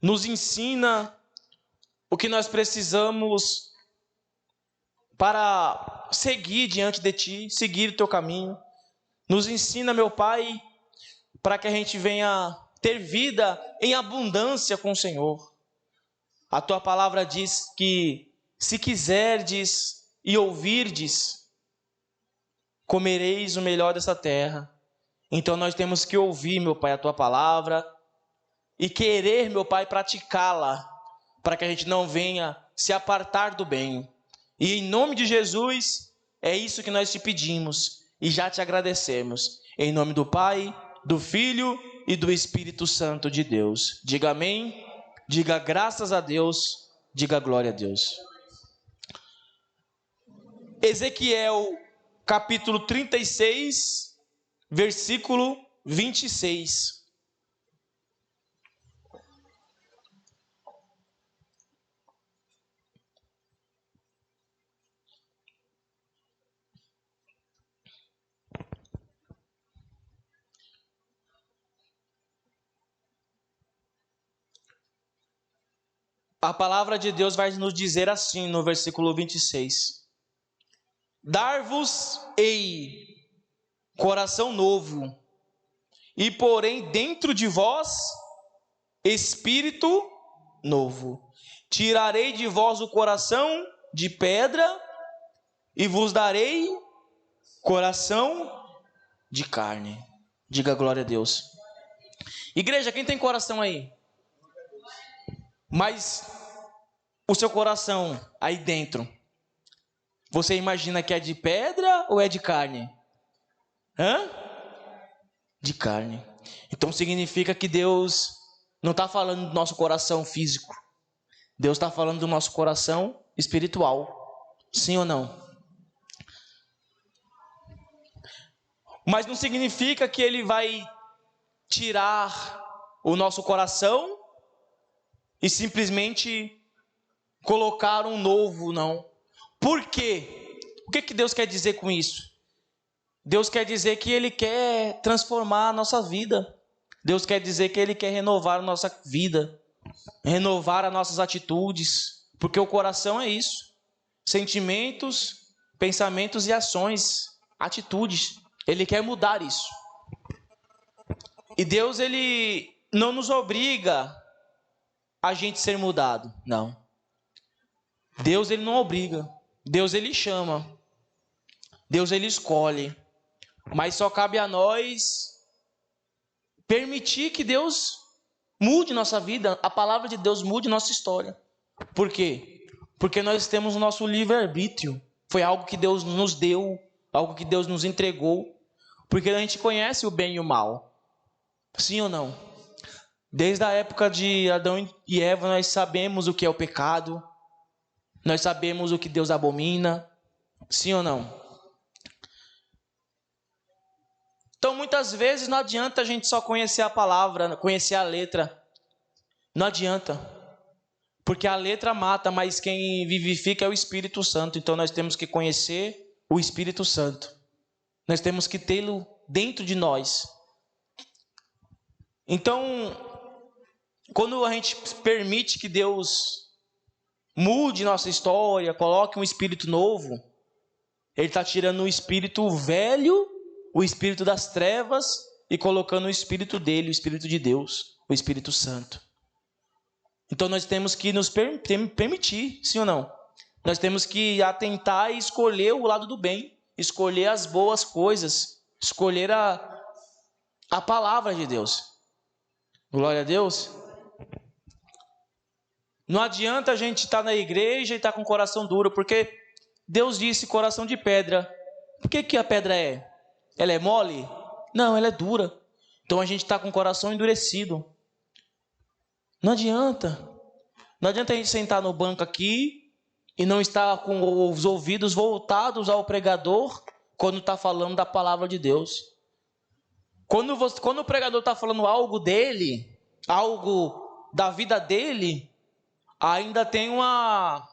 nos ensina o que nós precisamos para seguir diante de Ti, seguir o Teu caminho. Nos ensina, meu Pai, para que a gente venha ter vida em abundância com o Senhor. A Tua palavra diz que, se quiserdes e ouvirdes, comereis o melhor dessa terra. Então nós temos que ouvir, meu Pai, a Tua palavra e querer, meu Pai, praticá-la, para que a gente não venha se apartar do bem. E em nome de Jesus, é isso que nós te pedimos e já te agradecemos. Em nome do Pai, do Filho e do Espírito Santo de Deus. Diga amém, diga graças a Deus, diga glória a Deus. Ezequiel, capítulo 36, versículo 26. A palavra de Deus vai nos dizer assim no versículo 26. Dar-vos-ei coração novo, e porém dentro de vós espírito novo. Tirarei de vós o coração de pedra e vos darei coração de carne. Diga glória a Deus. Igreja, quem tem coração aí? Mas o seu coração aí dentro, você imagina que é de pedra ou é de carne? De carne. Então significa que Deus não está falando do nosso coração físico. Deus está falando do nosso coração espiritual. Sim ou não? Mas não significa que Ele vai tirar o nosso coração e simplesmente colocar um novo, não. Por quê? O que Deus quer dizer com isso? Deus quer dizer que Ele quer transformar a nossa vida. Deus quer dizer que Ele quer renovar a nossa vida, renovar as nossas atitudes, porque o coração é isso. Sentimentos, pensamentos e ações, atitudes. Ele quer mudar isso. E Deus, Ele não nos obriga a gente ser mudado, não. Deus, Ele não obriga. Deus, Ele chama. Deus, Ele escolhe. Mas só cabe a nós permitir que Deus mude nossa vida, a palavra de Deus mude nossa história. Por quê? Porque nós temos o nosso livre-arbítrio. Foi algo que Deus nos deu, algo que Deus nos entregou. Porque a gente conhece o bem e o mal. Sim ou não? Desde a época de Adão e Eva, nós sabemos o que é o pecado. Nós sabemos o que Deus abomina. Sim ou não? Então, muitas vezes, não adianta a gente só conhecer a palavra, conhecer a letra. Não adianta. Porque a letra mata, mas quem vivifica é o Espírito Santo. Então, nós temos que conhecer o Espírito Santo. Nós temos que tê-lo dentro de nós. Então, quando a gente permite que Deus mude nossa história, coloque um espírito novo, Ele está tirando o espírito velho, o espírito das trevas, e colocando o espírito dele, o espírito de Deus, o Espírito Santo. Então nós temos que nos permitir, sim ou não? Nós temos que atentar e escolher o lado do bem, escolher as boas coisas, escolher a palavra de Deus. Glória a Deus. Não adianta a gente estar na igreja e estar com o coração duro, porque Deus disse coração de pedra. Por que a pedra é? Ela é mole? Não, ela é dura. Então a gente está com o coração endurecido. Não adianta. Não adianta a gente sentar no banco aqui e não estar com os ouvidos voltados ao pregador quando está falando da palavra de Deus. Quando o pregador está falando algo dele, algo da vida dele, ainda tem uma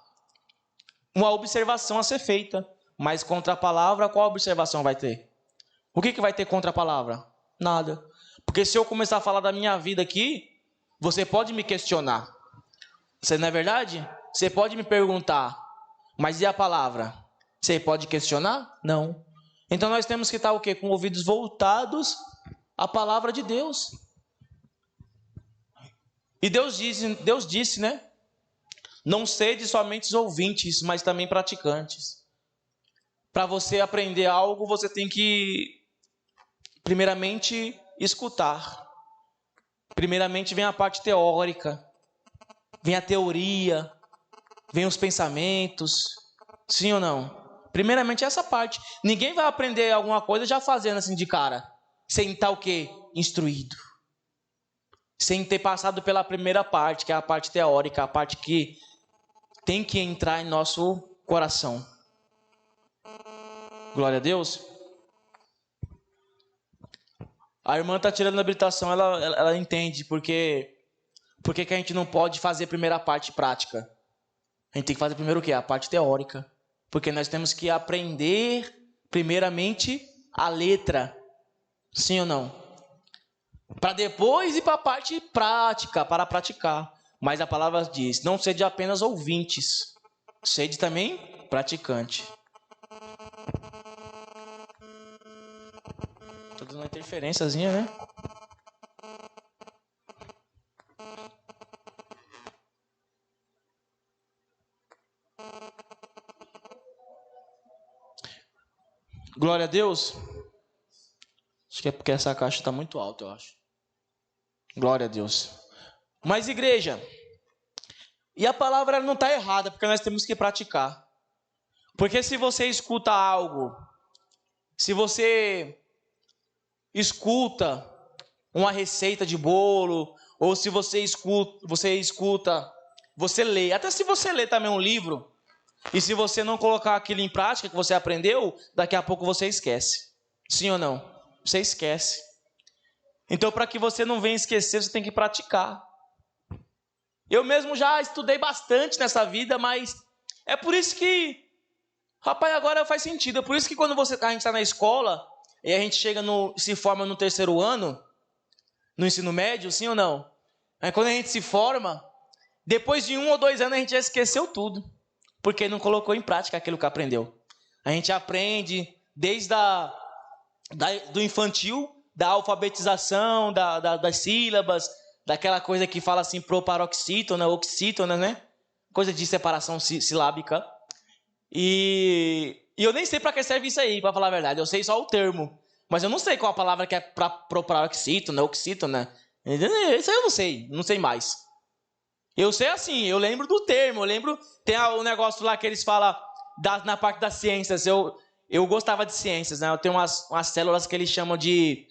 observação a ser feita. Mas contra a palavra, qual observação vai ter? O que vai ter contra a palavra? Nada. Porque se eu começar a falar da minha vida aqui, Você pode me questionar. Você não é verdade? Você pode me perguntar. Mas e a palavra? Você pode questionar? Não. Então nós temos que estar o quê? Com ouvidos voltados à palavra de Deus. E Deus disse, né? Não sede somente ouvintes, mas também praticantes. Para você aprender algo, você tem que, primeiramente, escutar. Primeiramente vem a parte teórica, vem a teoria, vem os pensamentos. Sim ou não? Primeiramente essa parte. Ninguém vai aprender alguma coisa já fazendo assim de cara. Sem estar o quê? Instruído. Sem ter passado pela primeira parte, que é a parte teórica, a parte que tem que entrar em nosso coração. Glória a Deus. A irmã está tirando a habilitação, ela entende porque que a gente não pode fazer a primeira parte prática. A gente tem que fazer primeiro o quê? A parte teórica. Porque nós temos que aprender primeiramente a letra. Sim ou não? Para depois ir para a parte prática, para praticar. Mas a palavra diz, não sede apenas ouvintes, sede também praticante. Tô dando uma interferênciazinha, né? Glória a Deus. Acho que é porque essa caixa está muito alta, eu acho. Glória a Deus. Mas igreja, e a palavra não está errada, porque nós temos que praticar. Porque se você escuta algo, se você escuta uma receita de bolo, ou se você escuta, você lê, até se você lê também um livro, e se você não colocar aquilo em prática que você aprendeu, daqui a pouco você esquece. Sim ou não? Você esquece. Então, para que você não venha esquecer, você tem que praticar. Eu mesmo já estudei bastante nessa vida, mas é por isso que, rapaz, agora faz sentido. É por isso que quando a gente está na escola, e a gente se forma no terceiro ano, no ensino médio, sim ou não? Aí quando a gente se forma, depois de 1 ou 2 anos a gente já esqueceu tudo. Porque não colocou em prática aquilo que aprendeu. A gente aprende desde do infantil, da alfabetização, das sílabas, daquela coisa que fala assim, proparoxítona, oxítona, né? Coisa de separação silábica. E eu nem sei para que serve isso aí, para falar a verdade. Eu sei só o termo. Mas eu não sei qual a palavra que é para proparoxítona, oxítona. Isso aí eu não sei mais. Eu sei assim, eu lembro do termo, tem o negócio lá que eles falam na parte das ciências. Eu gostava de ciências, né? Eu tenho umas células que eles chamam de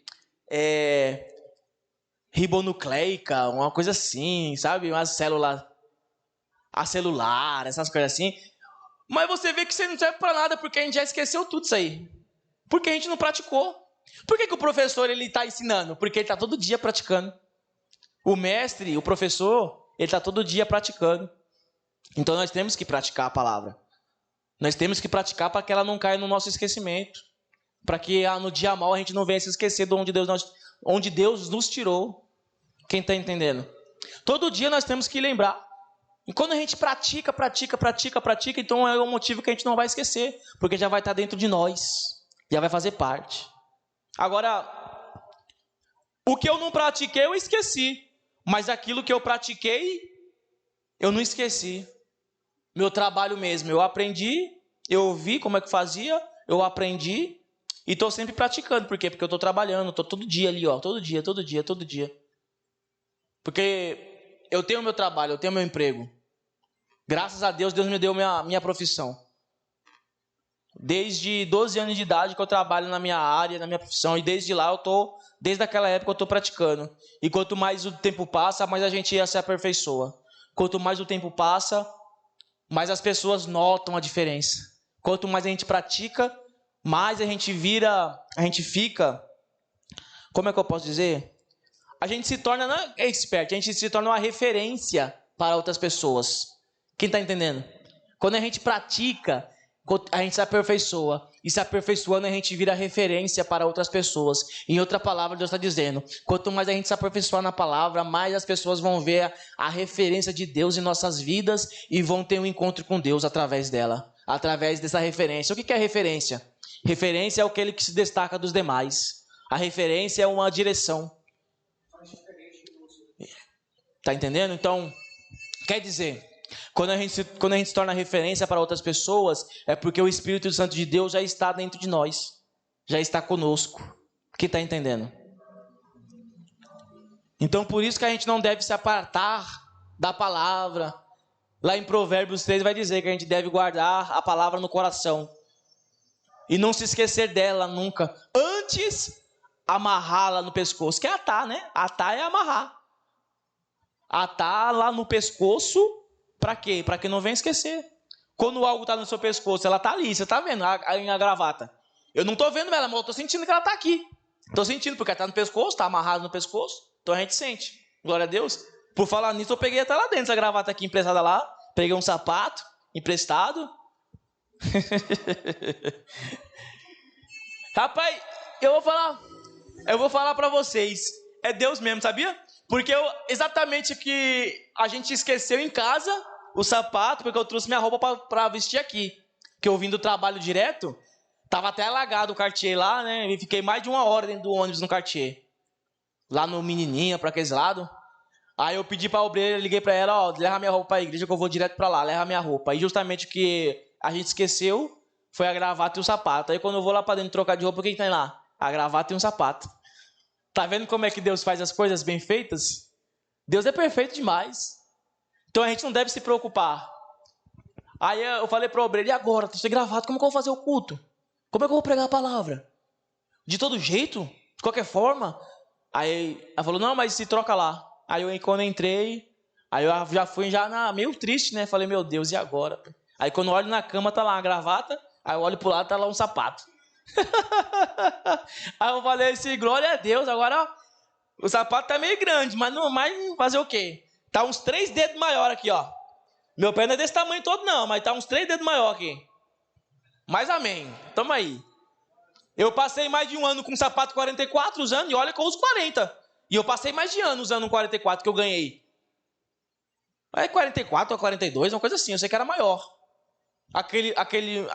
ribonucleica, uma coisa assim, sabe? Uma célula acelular, essas coisas assim. Mas você vê que você não serve para nada, porque a gente já esqueceu tudo isso aí. Porque a gente não praticou. Por que o professor ele está ensinando? Porque ele está todo dia praticando. O mestre, o professor, ele está todo dia praticando. Então nós temos que praticar a palavra. Nós temos que praticar para que ela não caia no nosso esquecimento. Para que no dia mal a gente não venha se esquecer de onde Deus nos tirou. Quem está entendendo? Todo dia nós temos que lembrar. E quando a gente pratica, então é o motivo que a gente não vai esquecer. Porque já vai estar dentro de nós. Já vai fazer parte. Agora, o que eu não pratiquei, eu esqueci. Mas aquilo que eu pratiquei, eu não esqueci. Meu trabalho mesmo, eu aprendi, eu vi como é que fazia, eu aprendi e estou sempre praticando. Por quê? Porque eu estou trabalhando, estou todo dia ali, ó, todo dia. Porque eu tenho meu trabalho, eu tenho meu emprego. Graças a Deus, Deus me deu minha profissão. Desde 12 anos de idade que eu trabalho na minha área, na minha profissão, e desde aquela época eu estou praticando. E quanto mais o tempo passa, mais a gente se aperfeiçoa. Quanto mais o tempo passa, mais as pessoas notam a diferença. Quanto mais a gente pratica, mais a gente fica, como é que eu posso dizer? A gente se torna, não é expert, a gente se torna uma referência para outras pessoas. Quem está entendendo? Quando a gente pratica, a gente se aperfeiçoa. e se aperfeiçoando, a gente vira referência para outras pessoas. Em outra palavra, Deus está dizendo, quanto mais a gente se aperfeiçoar na palavra, mais as pessoas vão ver a referência de Deus em nossas vidas e vão ter um encontro com Deus através dela, através dessa referência. O que é referência? Referência é aquele que se destaca dos demais. A referência é uma direção. Tá entendendo? Então, quer dizer, quando a gente se torna referência para outras pessoas, é porque o Espírito Santo de Deus já está dentro de nós, já está conosco. Quem está entendendo? Então, por isso que a gente não deve se apartar da palavra. Lá em Provérbios 3 vai dizer que a gente deve guardar a palavra no coração e não se esquecer dela nunca. Antes, amarrá-la no pescoço, que é atar, né? Atar é amarrar. Atar lá no pescoço, para quê? Para que não venha esquecer. Quando algo está no seu pescoço, ela está ali, você está vendo a gravata. Eu não estou vendo ela, mas eu estou sentindo que ela está aqui. Estou sentindo, porque ela está no pescoço, está amarrada no pescoço. Então a gente sente. Glória a Deus. Por falar nisso, eu peguei até lá dentro essa gravata aqui emprestada lá. Peguei um sapato emprestado. Rapaz, eu vou falar para vocês. É Deus mesmo, sabia? Porque exatamente que a gente esqueceu em casa o sapato, porque eu trouxe minha roupa para vestir aqui. Que eu vim do trabalho direto, tava até alagado o Cartier lá, né? E fiquei mais de 1 hora dentro do ônibus no Cartier. Lá no Menininha, para aqueles lados. Aí eu pedi para a obreira, liguei para ela, ó, leva minha roupa para a igreja que eu vou direto para lá, leva minha roupa. Aí justamente o que a gente esqueceu foi a gravata e o sapato. Aí quando eu vou lá para dentro trocar de roupa, o que tem lá? A gravata e um sapato. Tá vendo como é que Deus faz as coisas bem feitas? Deus é perfeito demais. Então a gente não deve se preocupar. Aí eu falei para a obreira, e agora? Estou gravado, como que eu vou fazer o culto? Como é que eu vou pregar a palavra? De todo jeito? De qualquer forma? Aí ela falou, não, mas se troca lá. Aí quando eu entrei, aí eu já fui meio triste, né? Falei, meu Deus, e agora? Aí quando eu olho na cama, tá lá uma gravata, aí eu olho pro lado, tá lá um sapato. Aí eu falei assim, glória a Deus, agora o sapato tá meio grande, mas fazer o quê? Tá uns 3 dedos maior aqui, ó. Meu pé não é desse tamanho todo não, mas tá uns 3 dedos maior aqui. Mas amém, tamo aí. Eu passei mais de 1 ano com um sapato 44 usando, e olha que eu uso 40. E eu passei mais de ano usando um 44 que eu ganhei. É 44 ou 42, uma coisa assim, eu sei que era maior. Aquele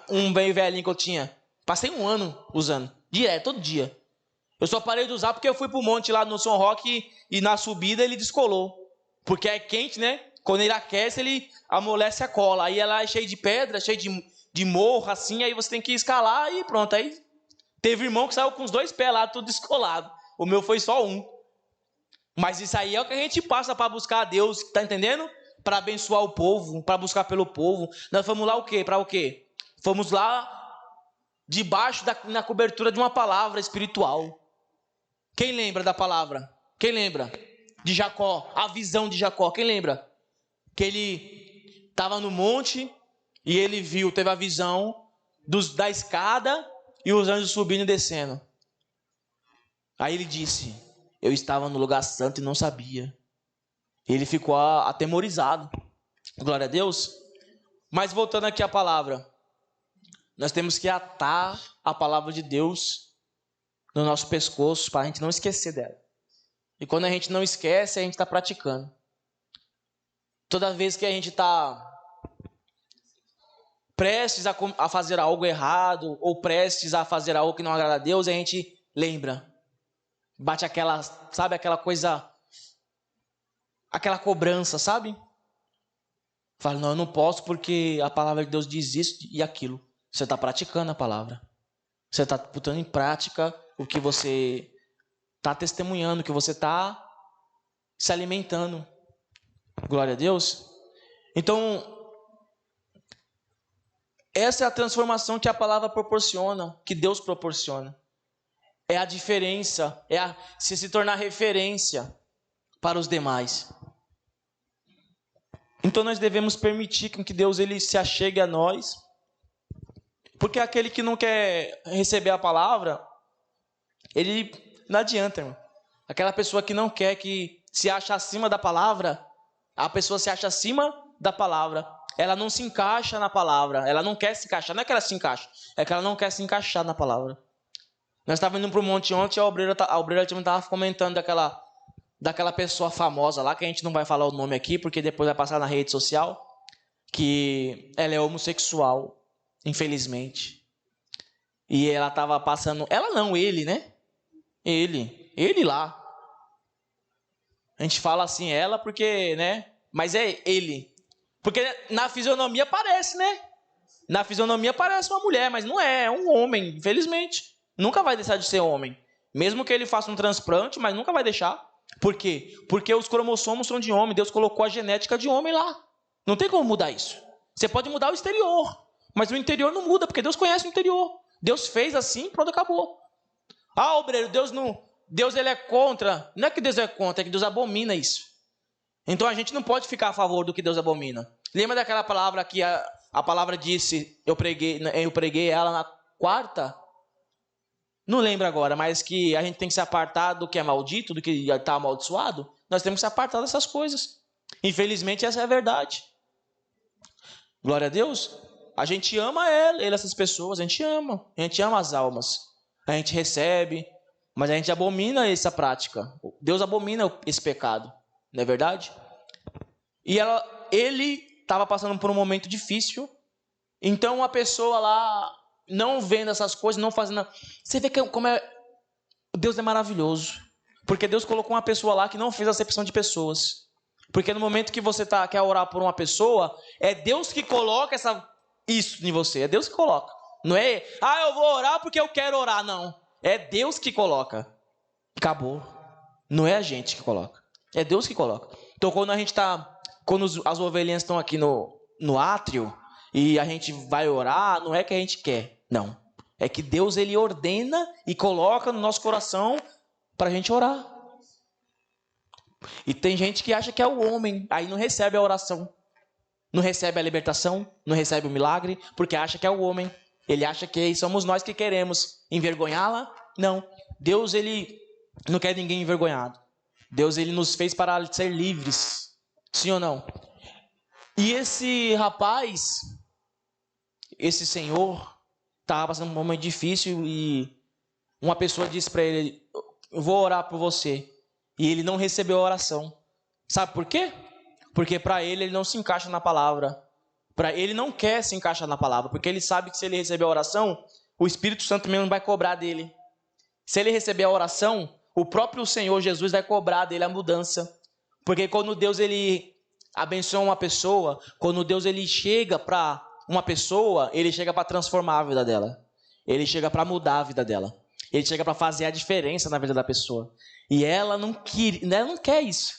um bem velhinho que eu tinha. Passei 1 ano usando, direto, todo dia. Eu só parei de usar porque eu fui pro monte lá no São Roque e na subida ele descolou. Porque é quente, né? Quando ele aquece, ele amolece a cola. Aí ela é cheia de pedra, cheia de morro, assim, aí você tem que escalar e pronto. Aí teve irmão que saiu com os 2 pés lá, tudo descolado. O meu foi só 1. Mas isso aí é o que a gente passa para buscar a Deus, tá entendendo? Para abençoar o povo, para buscar pelo povo. Nós fomos lá o quê? Para o quê? Fomos lá debaixo na cobertura de uma palavra espiritual. Quem lembra da palavra? Quem lembra? De Jacó, a visão de Jacó. Quem lembra? Que ele estava no monte e ele teve a visão da escada e os anjos subindo e descendo. Aí ele disse, eu estava no lugar santo e não sabia. Ele ficou atemorizado. Glória a Deus. Mas voltando aqui à palavra. Nós temos que atar a palavra de Deus no nosso pescoço para a gente não esquecer dela. E quando a gente não esquece, a gente está praticando. Toda vez que a gente está prestes a fazer algo errado ou prestes a fazer algo que não agrada a Deus, a gente lembra. Bate aquela, sabe, aquela coisa, aquela cobrança, sabe? Fala, não, eu não posso porque a palavra de Deus diz isso e aquilo. Você está praticando a palavra. Você está botando em prática o que você está testemunhando, o que você está se alimentando. Glória a Deus. Então, essa é a transformação que a palavra proporciona, que Deus proporciona. É a diferença, se tornar referência para os demais. Então nós devemos permitir que Deus ele se achegue a nós, porque aquele que não quer receber a palavra, ele não adianta, irmão. Aquela pessoa que não quer, que se acha acima da palavra, a pessoa se acha acima da palavra. ela não se encaixa na palavra. Ela não quer se encaixar. Não é que ela se encaixa, é que ela não quer se encaixar na palavra. Nós estávamos indo para o monte ontem e a obreira estava comentando daquela pessoa famosa lá, que a gente não vai falar o nome aqui, porque depois vai passar na rede social, que ela é homossexual, infelizmente. E ela estava passando... Ela não, ele, né? Ele lá. A gente fala assim, ela, porque, né? Mas é ele. Porque na fisionomia parece, né? Na fisionomia parece uma mulher, mas não é. É um homem, infelizmente. Nunca vai deixar de ser homem. Mesmo que ele faça um transplante, mas nunca vai deixar. Por quê? Porque os cromossomos são de homem. Deus colocou a genética de homem lá. Não tem como mudar isso. Você pode mudar o exterior, mas o interior não muda, porque Deus conhece o interior. Deus fez assim, pronto, acabou. Ah, obreiro, Deus ele é contra. Não é que Deus é contra, é que Deus abomina isso. Então a gente não pode ficar a favor do que Deus abomina. Lembra daquela palavra que a palavra disse, eu preguei ela na quarta? Não lembro agora, mas que a gente tem que se apartar do que é maldito, do que está amaldiçoado. Nós temos que se apartar dessas coisas. Infelizmente essa é a verdade. Glória a Deus. A gente ama essas pessoas, a gente ama as almas. A gente recebe, mas a gente abomina essa prática. Deus abomina esse pecado, não é verdade? E ele estava passando por um momento difícil, então a pessoa lá, não vendo essas coisas, não fazendo... Você vê como Deus é maravilhoso, porque Deus colocou uma pessoa lá que não fez acepção de pessoas. Porque no momento que você quer orar por uma pessoa, é Deus que coloca isso em você, é Deus que coloca. Não é, eu vou orar porque eu quero orar, não. É Deus que coloca. Acabou. Não é a gente que coloca. É Deus que coloca. Então quando as ovelhinhas estão aqui no átrio e a gente vai orar, não é que a gente quer, não. É que Deus ele ordena e coloca no nosso coração para a gente orar. E tem gente que acha que é o homem, aí não recebe a oração, não recebe a libertação, não recebe o milagre, porque acha que é o homem. Ele acha que somos nós que queremos envergonhá-la. Não. Deus ele não quer ninguém envergonhado. Deus ele nos fez para ser livres. Sim ou não? E esse rapaz, esse senhor, estava passando um momento difícil e uma pessoa disse para ele, eu vou orar por você. E ele não recebeu a oração. Sabe por quê? Porque para ele não se encaixa na palavra. Ele não quer se encaixar na palavra, porque ele sabe que se ele receber a oração, o Espírito Santo mesmo vai cobrar dele. Se ele receber a oração, o próprio Senhor Jesus vai cobrar dele a mudança. Porque quando Deus ele abençoa uma pessoa, quando Deus ele chega para uma pessoa, ele chega para transformar a vida dela. Ele chega para mudar a vida dela. Ele chega para fazer a diferença na vida da pessoa. E ela não quer isso.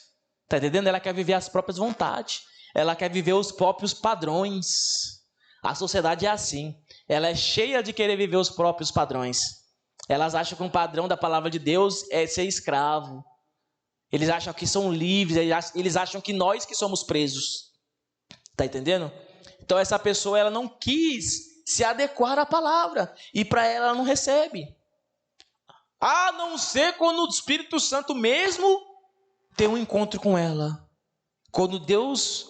Tá entendendo? Ela quer viver as próprias vontades. Ela quer viver os próprios padrões. A sociedade é assim. Ela é cheia de querer viver os próprios padrões. Elas acham que o padrão da palavra de Deus é ser escravo. Eles acham que são livres. Eles acham que nós que somos presos. Tá entendendo? Então essa pessoa ela não quis se adequar à palavra. E para ela não recebe. A não ser quando o Espírito Santo mesmo tem um encontro com ela. Quando Deus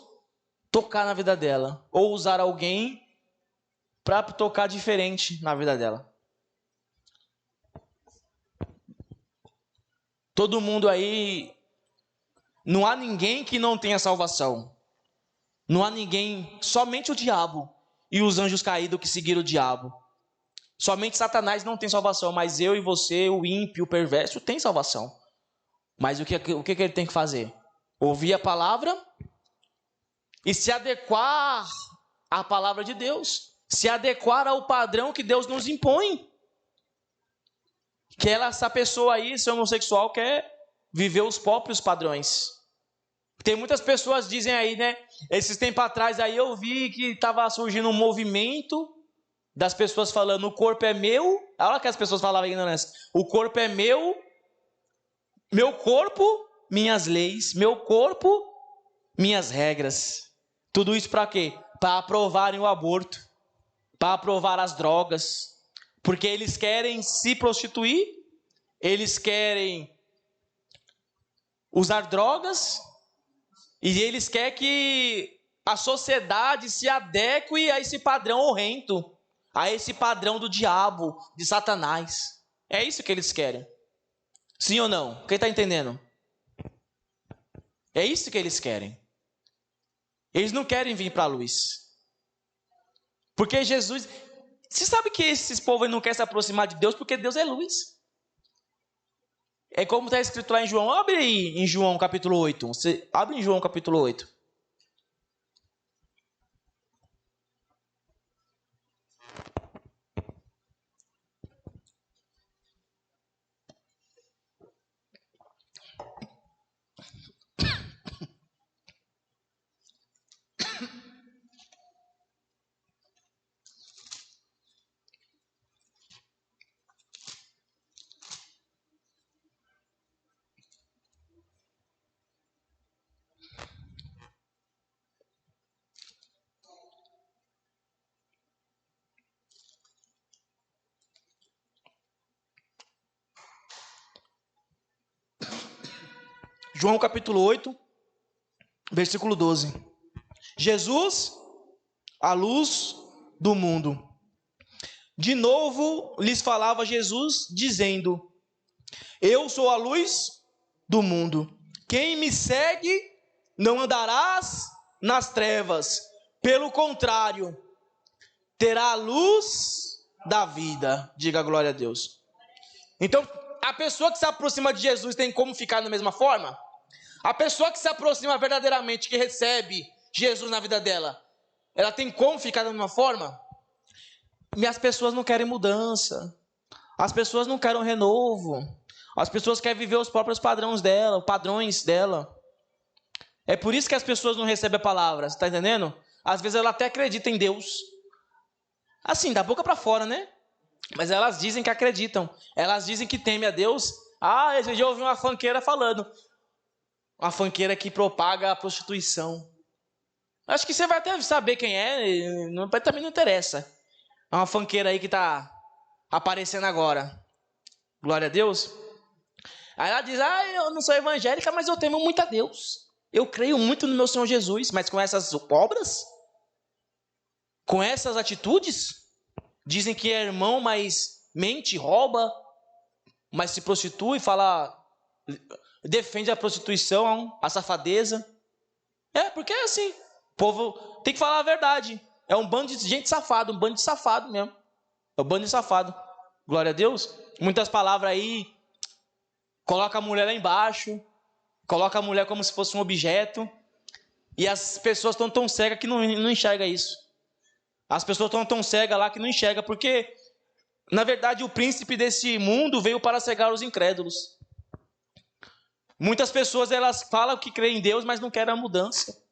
tocar na vida dela. Ou usar alguém para tocar diferente na vida dela. Todo mundo aí... Não há ninguém que não tenha salvação. Não há ninguém... Somente o diabo e os anjos caídos que seguiram o diabo. Somente Satanás não tem salvação. Mas eu e você, o ímpio, o perverso, tem salvação. Mas o que ele tem que fazer? Ouvir a palavra e se adequar à palavra de Deus. Se adequar ao padrão que Deus nos impõe. Que essa pessoa aí, esse homossexual, quer viver os próprios padrões. Tem muitas pessoas que dizem aí, né? Esses tempos atrás aí eu vi que estava surgindo um movimento das pessoas falando, o corpo é meu. Olha que as pessoas falavam ignorância. O corpo é meu. Meu corpo, minhas leis. Meu corpo, minhas regras. Tudo isso para quê? Para aprovarem o aborto. Para aprovar as drogas. Porque eles querem se prostituir. Eles querem usar drogas. E eles querem que a sociedade se adeque a esse padrão horrendo, a esse padrão do diabo, de Satanás. É isso que eles querem. Sim ou não? Quem está entendendo? É isso que eles querem. Eles não querem vir para a luz. Porque Jesus... Você sabe que esses povos não querem se aproximar de Deus porque Deus é luz. É como está escrito lá em João. Abre aí em João capítulo 8. Você abre em João capítulo 8. João capítulo 8, versículo 12. Jesus, a luz do mundo. De novo lhes falava Jesus, dizendo: eu sou a luz do mundo. Quem me segue não andarás nas trevas. Pelo contrário, terá a luz da vida. Diga glória a Deus. Então, a pessoa que se aproxima de Jesus tem como ficar da mesma forma? A pessoa que se aproxima verdadeiramente, que recebe Jesus na vida dela, ela tem como ficar da mesma forma? E as pessoas não querem mudança. As pessoas não querem renovo. As pessoas querem viver os próprios padrões dela. É por isso que as pessoas não recebem a palavra, você está entendendo? Às vezes ela até acredita em Deus. Assim, da boca para fora, né? Mas elas dizem que acreditam. Elas dizem que temem a Deus. Ah, esse dia eu ouvi uma funkeira falando. Uma funkeira que propaga a prostituição. Acho que você vai até saber quem é, também não interessa. É uma funkeira aí que está aparecendo agora. Glória a Deus. Aí ela diz, eu não sou evangélica, mas eu temo muito a Deus. Eu creio muito no meu Senhor Jesus, mas com essas obras, com essas atitudes, dizem que é irmão, mas mente, rouba, mas se prostitui, defende a prostituição, a safadeza. Porque é assim. O povo tem que falar a verdade. É um bando de gente safada, um bando de safado mesmo. É um bando de safado. Glória a Deus. Muitas palavras aí. Coloca a mulher lá embaixo. Coloca a mulher como se fosse um objeto. E as pessoas estão tão cegas que não enxergam isso. As pessoas estão tão cegas lá que não enxergam. Porque, na verdade, o príncipe desse mundo veio para cegar os incrédulos. Muitas pessoas, elas falam que creem em Deus, mas não querem a mudança.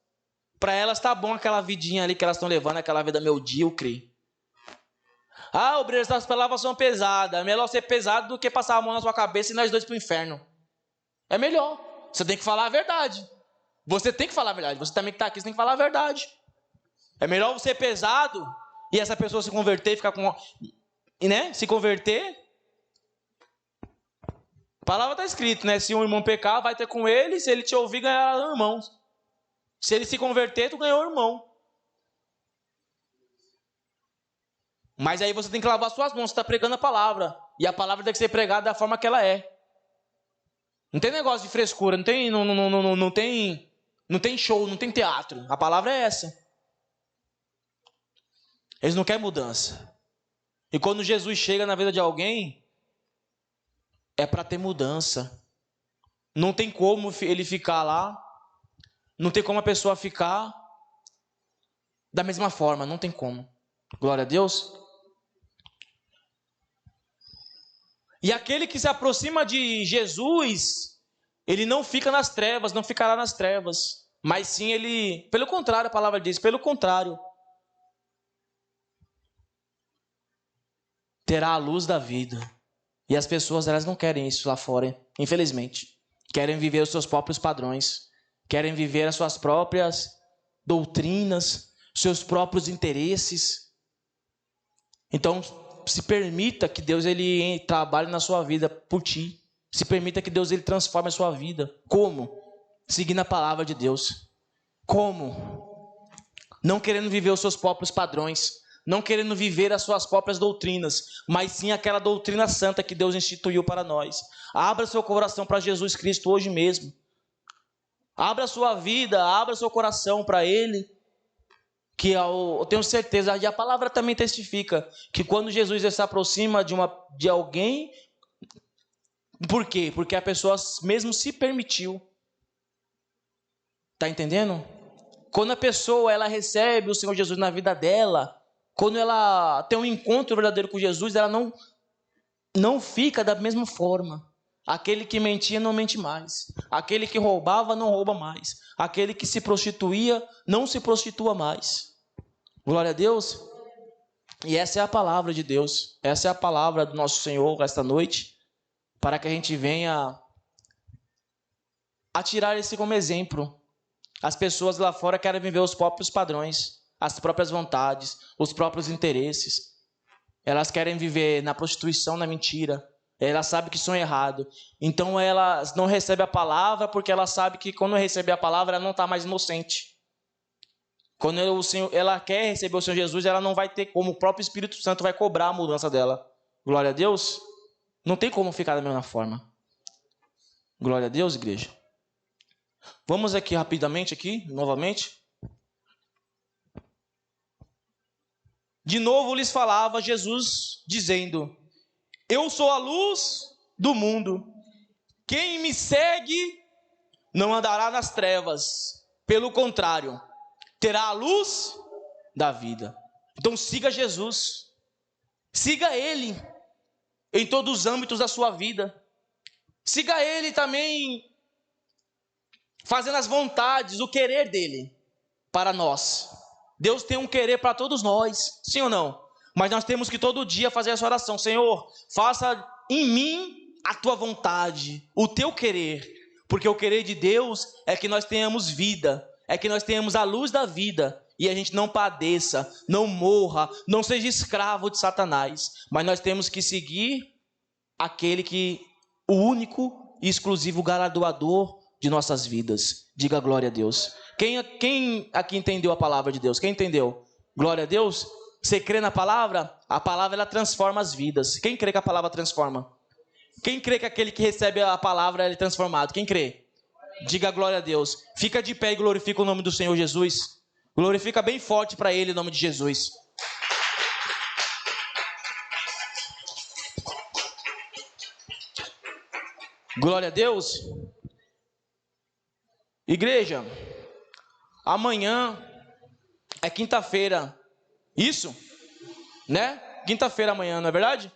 Para elas tá bom aquela vidinha ali que elas estão levando, aquela vida medíocre. Obreiro, essas palavras são pesadas. É melhor ser pesado do que passar a mão na sua cabeça e nós dois para o inferno. É melhor. Você tem que falar a verdade. Você tem que falar a verdade. Você também que está aqui, você tem que falar a verdade. É melhor você ser pesado e essa pessoa se converter e ficar com... Se converter. A palavra está escrito, né? Se um irmão pecar, vai ter com ele. Se ele te ouvir, ganhar um irmão. Se ele se converter, tu ganhou um irmão. Mas aí você tem que lavar suas mãos. Você está pregando a palavra. E a palavra tem que ser pregada da forma que ela é. Não tem negócio de frescura. Não tem show, não tem teatro. A palavra é essa. Eles não querem mudança. E quando Jesus chega na vida de alguém, é para ter mudança. Não tem como ele ficar lá. Não tem como a pessoa ficar da mesma forma. Não tem como. Glória a Deus. E aquele que se aproxima de Jesus, ele não fica nas trevas, não ficará nas trevas. Mas sim ele... Pelo contrário, a palavra diz, pelo contrário. Terá a luz da vida. E as pessoas, elas não querem isso lá fora, infelizmente. Querem viver os seus próprios padrões. Querem viver as suas próprias doutrinas, seus próprios interesses. Então, se permita que Deus ele trabalhe na sua vida por ti. Se permita que Deus ele transforme a sua vida. Como? Seguindo a palavra de Deus. Como? não querendo viver os seus próprios padrões, não querendo viver as suas próprias doutrinas, mas sim aquela doutrina santa que Deus instituiu para nós. Abra seu coração para Jesus Cristo hoje mesmo. Abra sua vida, abra seu coração para Ele, que eu tenho certeza, e a palavra também testifica, que quando Jesus se aproxima de alguém, por quê? Porque a pessoa mesmo se permitiu. Está entendendo? Quando a pessoa ela recebe o Senhor Jesus na vida dela, quando ela tem um encontro verdadeiro com Jesus, ela não fica da mesma forma. Aquele que mentia não mente mais. Aquele que roubava não rouba mais. Aquele que se prostituía não se prostitua mais. Glória a Deus. E essa é a palavra de Deus. Essa é a palavra do nosso Senhor esta noite, para que a gente venha a tirar esse como exemplo. As pessoas lá fora querem viver os próprios padrões, as próprias vontades, os próprios interesses. Elas querem viver na prostituição, na mentira. Elas sabem que isso é errado. Então elas não recebem a palavra, porque elas sabem que quando receber a palavra, ela não está mais inocente. Quando ela quer receber o Senhor Jesus, ela não vai ter como, o próprio Espírito Santo vai cobrar a mudança dela. Glória a Deus. Não tem como ficar da mesma forma. Glória a Deus, igreja. Vamos aqui rapidamente, novamente. De novo lhes falava Jesus, dizendo: eu sou a luz do mundo. Quem me segue não andará nas trevas. Pelo contrário, terá a luz da vida. Então siga Jesus. Siga Ele em todos os âmbitos da sua vida. Siga Ele também fazendo as vontades, o querer dEle para nós. Deus tem um querer para todos nós, sim ou não? Mas nós temos que todo dia fazer essa oração: Senhor, faça em mim a tua vontade, o teu querer. Porque o querer de Deus é que nós tenhamos vida, é que nós tenhamos a luz da vida, e a gente não padeça, não morra, não seja escravo de Satanás. Mas nós temos que seguir aquele que, o único e exclusivo galardoador de nossas vidas. Diga glória a Deus. Quem aqui entendeu a palavra de Deus? Quem entendeu? Glória a Deus. Você crê na palavra? A palavra ela transforma as vidas. Quem crê que a palavra transforma? Quem crê que aquele que recebe a palavra é transformado? Quem crê? Diga glória a Deus. Fica de pé e glorifica o nome do Senhor Jesus. Glorifica bem forte para Ele o nome de Jesus. Glória a Deus. Igreja, amanhã é quinta-feira. Isso? Né? Quinta-feira amanhã, não é verdade?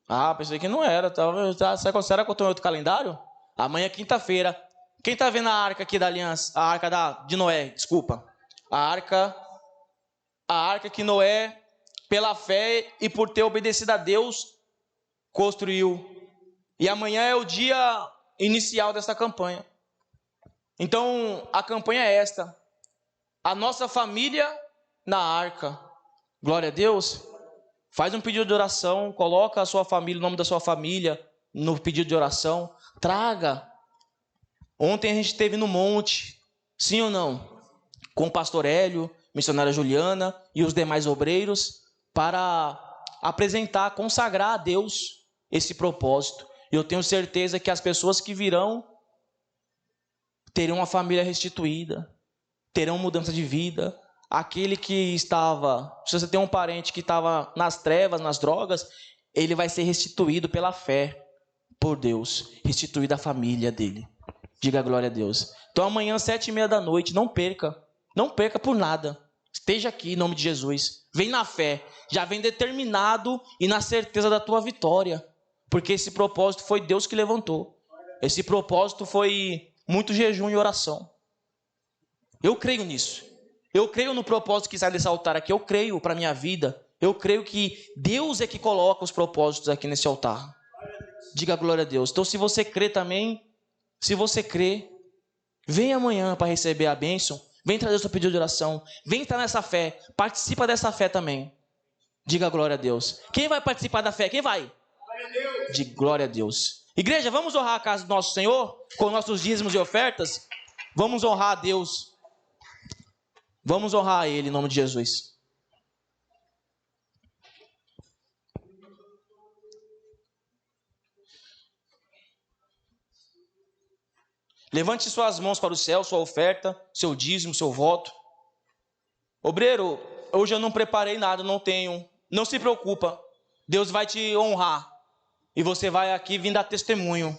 Ah, pensei que não era. Será que eu estou em outro calendário? Amanhã é quinta-feira. Quem está vendo a arca aqui da aliança? A arca de Noé, desculpa. A arca que Noé, pela fé e por ter obedecido a Deus, construiu. E amanhã é o dia inicial dessa campanha. Então, a campanha é esta: a nossa família na arca. Glória a Deus. Faz um pedido de oração, coloca a sua família, o nome da sua família no pedido de oração. Traga. Ontem a gente esteve no monte, sim ou não? Com o pastor Hélio, missionária Juliana e os demais obreiros, para apresentar, consagrar a Deus esse propósito. E eu tenho certeza que as pessoas que virão terão uma família restituída, terão mudança de vida. Aquele que estava, se você tem um parente que estava nas trevas, nas drogas, ele vai ser restituído pela fé, por Deus, restituída a família dele. Diga glória a Deus. Então amanhã, 7:30 da noite, não perca por nada. Esteja aqui em nome de Jesus. Vem na fé, já vem determinado e na certeza da tua vitória. Porque esse propósito foi Deus que levantou. Esse propósito foi muito jejum e oração. Eu creio nisso. Eu creio no propósito que sai desse altar aqui. Eu creio para a minha vida. Eu creio que Deus é que coloca os propósitos aqui nesse altar. Diga glória a Deus. Então, se você crê também, vem amanhã para receber a bênção. Vem trazer o seu pedido de oração. Vem estar nessa fé. Participa dessa fé também. Diga glória a Deus. Quem vai participar da fé? Quem vai? De glória a Deus. Igreja, vamos honrar a casa do nosso Senhor com nossos dízimos e ofertas. Vamos honrar a Deus. Vamos honrar Ele em nome de Jesus. Levante suas mãos para o céu, sua oferta, seu dízimo, seu voto. Obreiro, hoje eu não preparei nada, não tenho. Não se preocupa, Deus vai te honrar. E você vai aqui vir dar testemunho.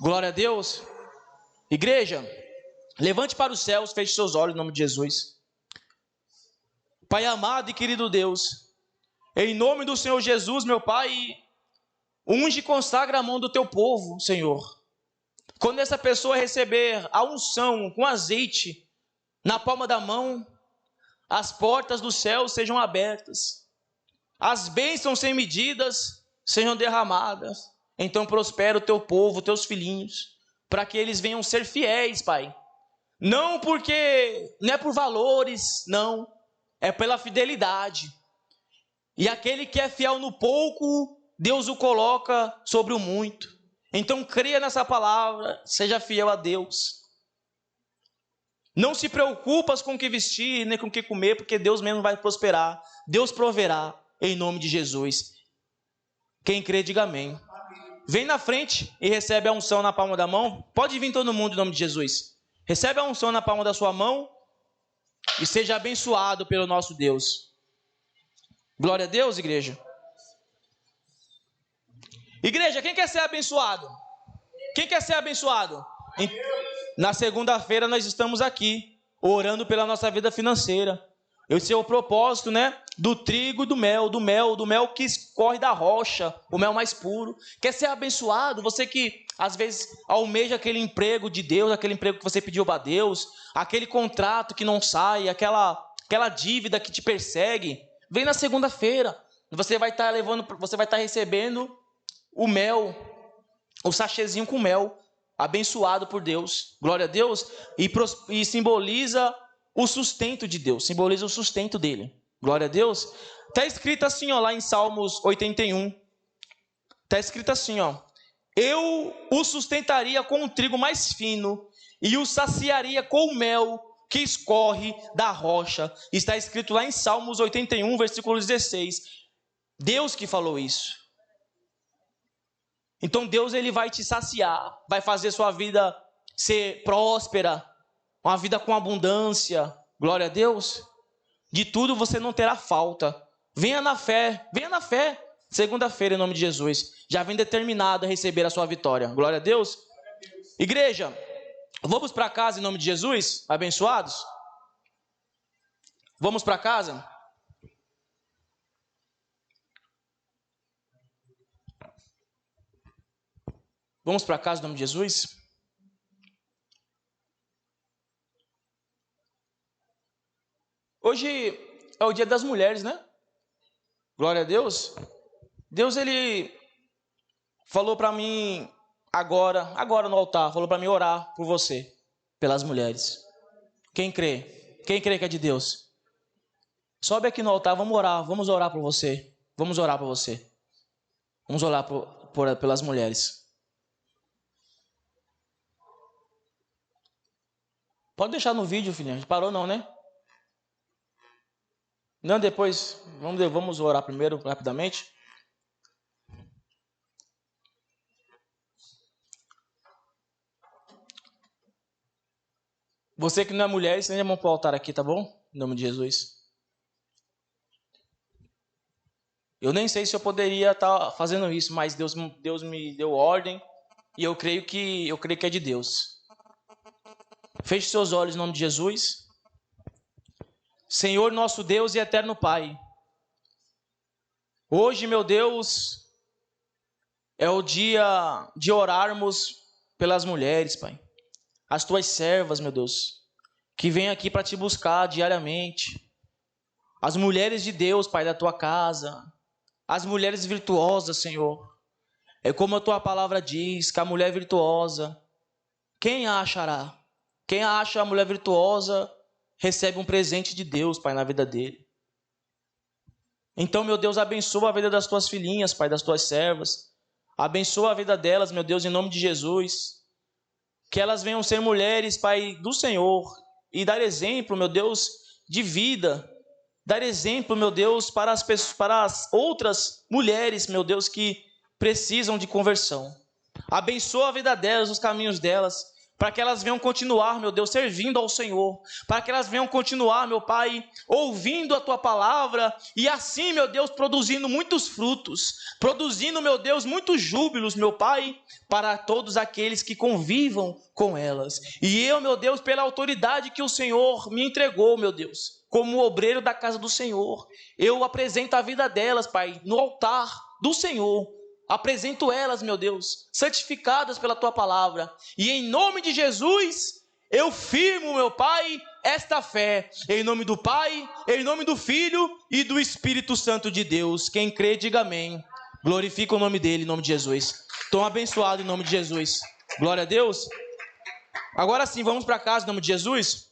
Glória a Deus. Igreja, levante para os céus, feche seus olhos em nome de Jesus. Pai amado e querido Deus, em nome do Senhor Jesus, meu Pai, unge e consagra a mão do teu povo, Senhor. Quando essa pessoa receber a unção com azeite na palma da mão, as portas do céu sejam abertas, as bênçãos sem medidas sejam derramadas. Então prospera o teu povo, teus filhinhos, para que eles venham ser fiéis, Pai. Não é por valores, não, é pela fidelidade. E aquele que é fiel no pouco, Deus o coloca sobre o muito. Então creia nessa palavra, seja fiel a Deus. Não se preocupas com o que vestir, nem com o que comer, porque Deus mesmo vai prosperar. Deus proverá, em nome de Jesus. Quem crê, diga amém. Vem na frente e recebe a unção na palma da mão. Pode vir todo mundo em nome de Jesus. Recebe a unção na palma da sua mão e seja abençoado pelo nosso Deus. Glória a Deus, igreja. Igreja, quem quer ser abençoado? Quem quer ser abençoado? Na segunda-feira nós estamos aqui, orando pela nossa vida financeira. Esse é o propósito, né? Do trigo e do mel que escorre da rocha, o mel mais puro. Quer ser abençoado? Você que às vezes almeja aquele emprego de Deus, aquele emprego que você pediu para Deus, aquele contrato que não sai, aquela dívida que te persegue. Vem na segunda-feira. Você vai estar recebendo o mel, o sachêzinho com mel, abençoado por Deus, glória a Deus, e simboliza o sustento de Deus, simboliza o sustento dele, glória a Deus. Está escrito assim, ó, lá em Salmos 81, está escrito assim, ó: eu o sustentaria com o trigo mais fino, e o saciaria com o mel que escorre da rocha. Está escrito lá em Salmos 81, versículo 16, Deus que falou isso. Então Deus, ele vai te saciar, vai fazer sua vida ser próspera, uma vida com abundância, glória a Deus. De tudo você não terá falta. Venha na fé, segunda-feira em nome de Jesus. Já vem determinado a receber a sua vitória, glória a Deus. Igreja, vamos para casa em nome de Jesus, abençoados? Vamos para casa? Vamos para casa em nome de Jesus? Hoje é o dia das mulheres, né? Glória a Deus. Deus, ele falou para mim agora no altar, falou para mim orar por você, pelas mulheres. Quem crê? Quem crê que é de Deus? Sobe aqui no altar, vamos orar por você. Vamos orar por você. Vamos orar pelas mulheres. Pode deixar no vídeo, filhinho. Parou não, né? Não, depois. Vamos orar primeiro, rapidamente. Você que não é mulher, estende a mão para o altar aqui, tá bom? Em nome de Jesus. Eu nem sei se eu poderia estar fazendo isso, mas Deus me deu ordem e eu creio que é de Deus. Feche seus olhos em nome de Jesus. Senhor, nosso Deus e eterno Pai, hoje, meu Deus, é o dia de orarmos pelas mulheres, Pai. As tuas servas, meu Deus, que vêm aqui para te buscar diariamente. As mulheres de Deus, Pai, da tua casa. As mulheres virtuosas, Senhor. É como a tua palavra diz, que a mulher virtuosa, quem a achará? Quem acha a mulher virtuosa, recebe um presente de Deus, Pai, na vida dele. Então, meu Deus, abençoa a vida das tuas filhinhas, Pai, das tuas servas. Abençoa a vida delas, meu Deus, em nome de Jesus. Que elas venham ser mulheres, Pai, do Senhor. E dar exemplo, meu Deus, de vida, dar exemplo, meu Deus, para as pessoas, para as outras mulheres, meu Deus, que precisam de conversão. Abençoa a vida delas, os caminhos delas, para que elas venham continuar, meu Deus, servindo ao Senhor, para que elas venham continuar, meu Pai, ouvindo a Tua palavra, e assim, meu Deus, produzindo muitos frutos, produzindo, meu Deus, muitos júbilos, meu Pai, para todos aqueles que convivam com elas. E eu, meu Deus, pela autoridade que o Senhor me entregou, meu Deus, como obreiro da casa do Senhor, eu apresento a vida delas, Pai, no altar do Senhor. Apresento elas, meu Deus, santificadas pela Tua palavra. E em nome de Jesus, eu firmo, meu Pai, esta fé. Em nome do Pai, em nome do Filho e do Espírito Santo de Deus. Quem crê, diga amém. Glorifica o nome dele, em nome de Jesus. Tão abençoado em nome de Jesus. Glória a Deus. Agora sim, vamos para casa em nome de Jesus.